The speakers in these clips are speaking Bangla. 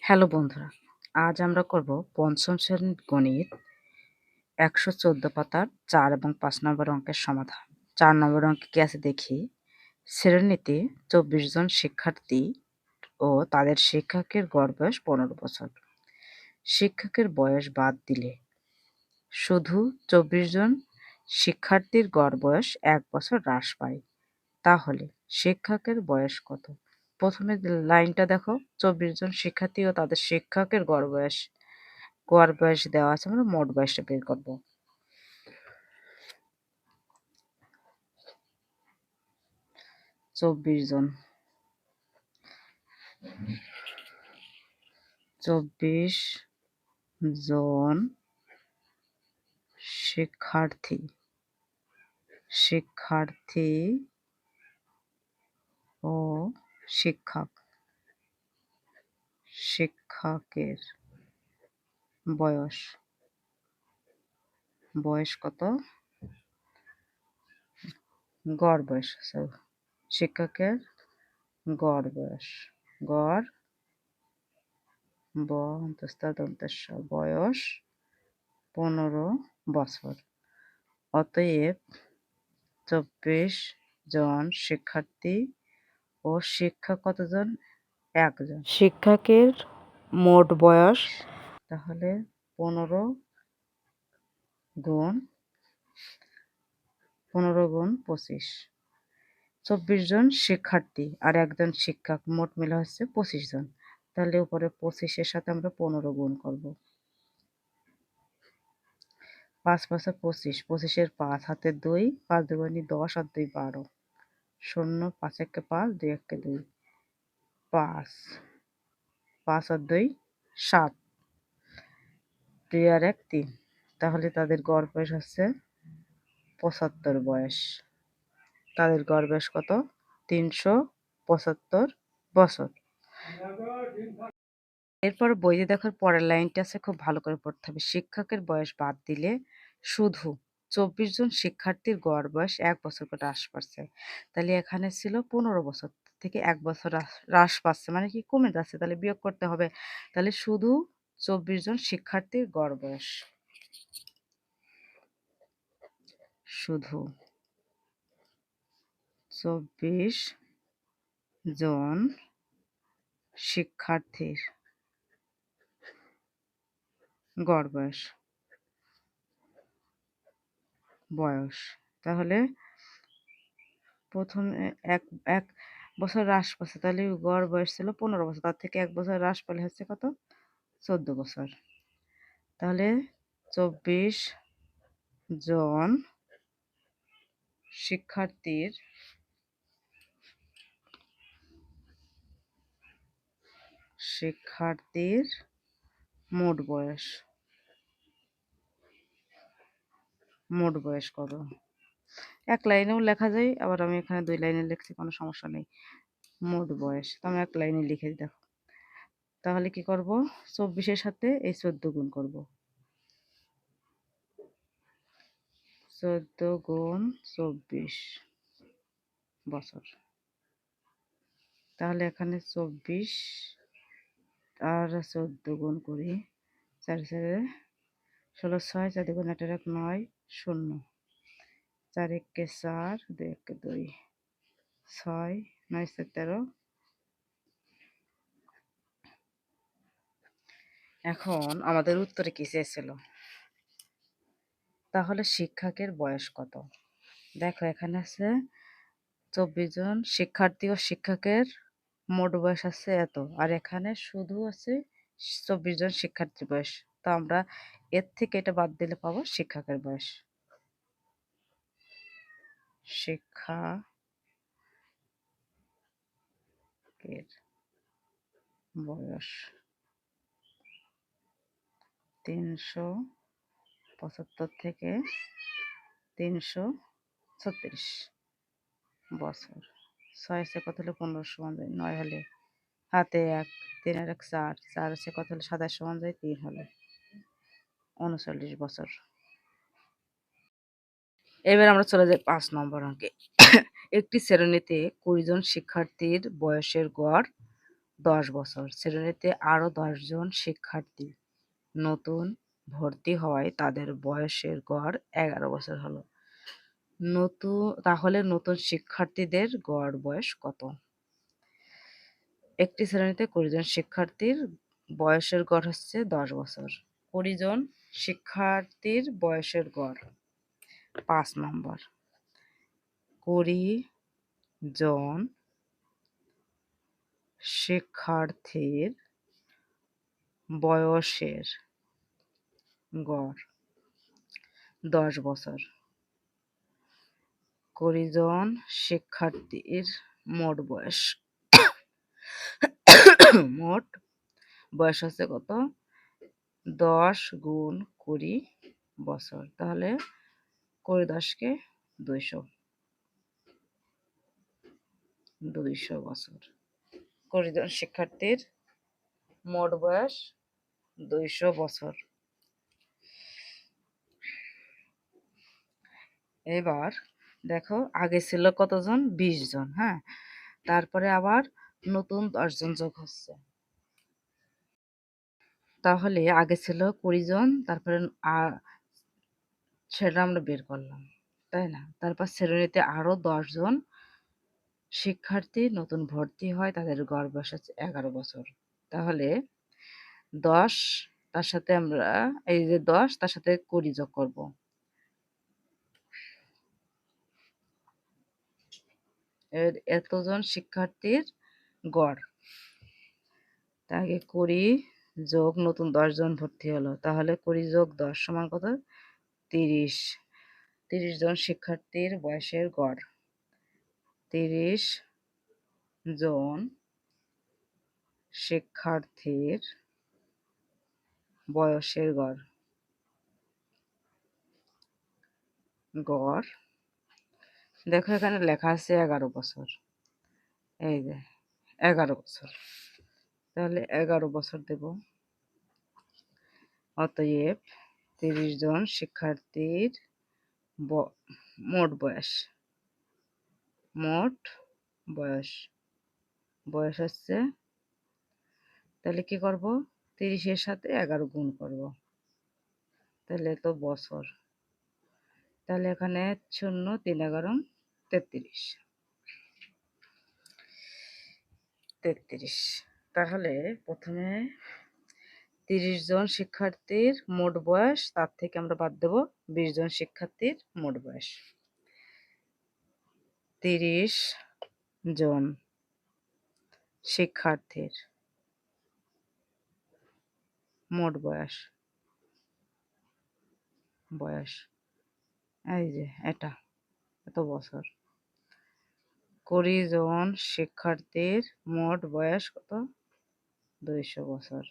হ্যালো বন্ধুরা, আজ আমরা করব পঞ্চম শ্রেণীর গণিত ১১৪ পাতার ৪ এবং ৫ নম্বর অঙ্কের সমাধান। ৪ নম্বর অঙ্কে কি আছে দেখি। শ্রেণীতে ২৪ জন শিক্ষার্থী ও তাদের শিক্ষকের গড় বয়স ১৫ বছর। শিক্ষকের বয়স বাদ দিলে শুধু ২৪ জন শিক্ষার্থীর গড় বয়স ১ বছর হ্রাস পায়। তাহলে শিক্ষকের বয়স কত? প্রথমে লাইনটা দেখো, ২৪ জন শিক্ষার্থী ও তাদের শিক্ষকের গড় বয়স দেওয়া আছে, আমরা মোট বয়সটা বের করব। চব্বিশ জন ২৪ জন শিক্ষার্থী ও শিক্ষকের বয়স কত? গড় বয়স, শিক্ষকের গড় বয়স, গড় বয়স ১৫ বছর। অতএব ২৪ জন শিক্ষার্থী ও শিক্ষক কতজন? ১ জন। শিক্ষকের মোট বয়স তাহলে ১৫ গুণ ২৫। ২৪ জন শিক্ষার্থী আর একজন শিক্ষক, মোট মিলে হচ্ছে ২৫ জন। তাহলে উপরে ২৫-এর সাথে আমরা ১৫ গুণ করব। ৫ ৫ ২৫, ২৫-এর ৫, হাতে ২, ৫ দুগুণে ১০ আর ২ ১২, ০ ৫ একে ৫, ২ একে ২, ৫, ৫ আর ২ ৭, ২ আর ১ ৩। তাহলে তাদের গড় বয়স হচ্ছে ৭৫ বয়স। তাদের গড় বয়স কত? ৩৭৫ বছর। এরপর বইতে দেখার পরের লাইনটা আছে, খুব ভালো করে পড়তে হবে। শিক্ষকের বয়স বাদ দিলে শুধু ২৪ জন শিক্ষার্থীর গড় বয়স ১ বছর করে হ্রাস পাচ্ছে। তাহলে এখানে ছিল ১৫ বছর থেকে ১ বছর হ্রাস পাচ্ছে, মানে কি কমে যাচ্ছে। তাহলে বিয়োগ করতে হবে। তাহলে শুধু ২৪ জন শিক্ষার্থীর গড় বয়স, শুধু ২৪ জন শিক্ষার্থীর গড় বয়স। তাহলে প্রথমে এক বছর হ্রাস পাচ্ছে, তাহলে গড় বয়স ছিল ১৫ বছর, তার থেকে ১ বছর হ্রাস পেলে হচ্ছে কত? ১৪ বছর। তাহলে ২৪ জন শিক্ষার্থীর মোট বয়স কত? এক লাইনেও লেখা যায়, আবার আমি এখানে ২ লাইনে লিখছি, কোনো সমস্যা নেই। মোট বয়স তো আমি এক লাইনে লিখে দেখো। তাহলে কি করব? ২৪-এর সাথে এই ১৪ গুণ করব। ১৪ গুণ ২৪ বছর। তাহলে এখানে ২৪ আর ১৪ গুণ করি। ৪ 4 ১৬ ৬, ৪ গুণ ৮ ১ ৯, ০, ৪ একে ৪, ২ একে ২, ৬, ৯ ৪ ১৩। এখন আমাদের উত্তরে কি চেয়েছিল? তাহলে শিক্ষকের বয়স কত? দেখো এখানে আছে ২৪ জন শিক্ষার্থী ও শিক্ষকের মোট বয়স আছে এত, আর এখানে শুধু আছে ২৪ জন শিক্ষার্থীর বয়স। তো আমরা এর থেকে এটা বাদ দিলে পাবো শিক্ষকের বয়স। শিক্ষকের বয়স ৩৭৫ থেকে ৩৩৬ বছর। ৬ আছে কত হলে ১৫ সমান যায় ৯ হলে, হাতে ১, ৩ আর ১ ৪, ৪ আছে কত হলে ২৭ সমান যায় ৩ হলে ৩৯ বছর। এবার আমরা চলে যাই ৫ নম্বর অঙ্কে। একটি শ্রেণীতে ২০ জন শিক্ষার্থীর বয়সের গড় 10 বছর। শ্রেণীতে আরও 10 জন শিক্ষার্থী নতুন ভর্তি হওয়ায় তাদের বয়সের গড় 11 বছর হলো। তাহলে নতুন শিক্ষার্থীদের গড় বয়স কত? একটি শ্রেণীতে 20 জন শিক্ষার্থীর বয়সের গড় হচ্ছে 10 বছর। 20 জন শিক্ষার্থীর বয়সের গড় 5 নম্বর। 20 জন শিক্ষার্থীর বয়সের গড় 10 বছর। 20 জন শিক্ষার্থীর মোট বয়স হচ্ছে কত? 10 গুণ 20 বছর। তাহলে 20 10 200 বছর। 20 জন শিক্ষার্থীর মোট বয়স 200 বছর। এবার দেখো, আগে ছিল কতজন? 20 জন। হ্যাঁ, তারপরে আবার নতুন 10 জন যোগ হচ্ছে। তাহলে আগে ছিল 20 জন, তারপরে সেটা আমরা বের করলাম, তাই না? তারপর শ্রেণীতে আরো 10 জন শিক্ষার্থী নতুন ভর্তি হয়, তাদের গড় বয়স হচ্ছে 11 বছর। তাহলে 10 তার সাথে আমরা এই যে 10 তার সাথে 20 যোগ করব। এতজন শিক্ষার্থীর গড়, তাকে 20 যোগ নতুন 10 জন ভর্তি হলো, তাহলে 20 যোগ 10 সমান কত? 30। 30 জন শিক্ষার্থীর বয়সের গড়। 30 জন শিক্ষার্থীর বয়সের গড় দেখো, এখানে লেখা আছে 11 বছর। এই যে 11 বছর, তাহলে 11 বছর দেব। অতএব 30 জন শিক্ষার্থীর মোট বয়স হচ্ছে, তাহলে কি করব? 30-এর সাথে 11 গুণ করব, তাহলে তো বছর। তাহলে এখানে 0 3 11 33। তাহলে প্রথমে 30 জন শিক্ষার্থীর মোট বয়স, তার থেকে আমরা বাদ দেব 20 জন শিক্ষার্থীর মোট বয়স। 30 জন শিক্ষার্থীর মোট বয়স এই যে এত বছর। 20 জন শিক্ষার্থীর মোট বয়স কত? 200 বছর।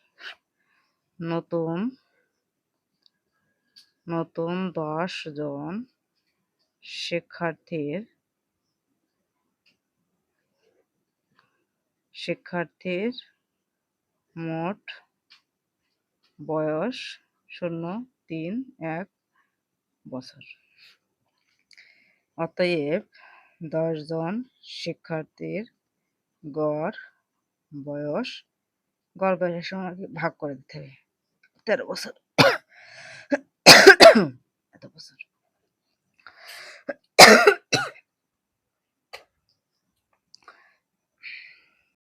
নতুন 10 জন শিক্ষার্থীর মোট বয়স 0 3 1 বছর। অতএব 10 জন শিক্ষার্থীর গড় বয়সের সঙ্গে ভাগ করে দিতে হবে 13 বছর। এত বছর।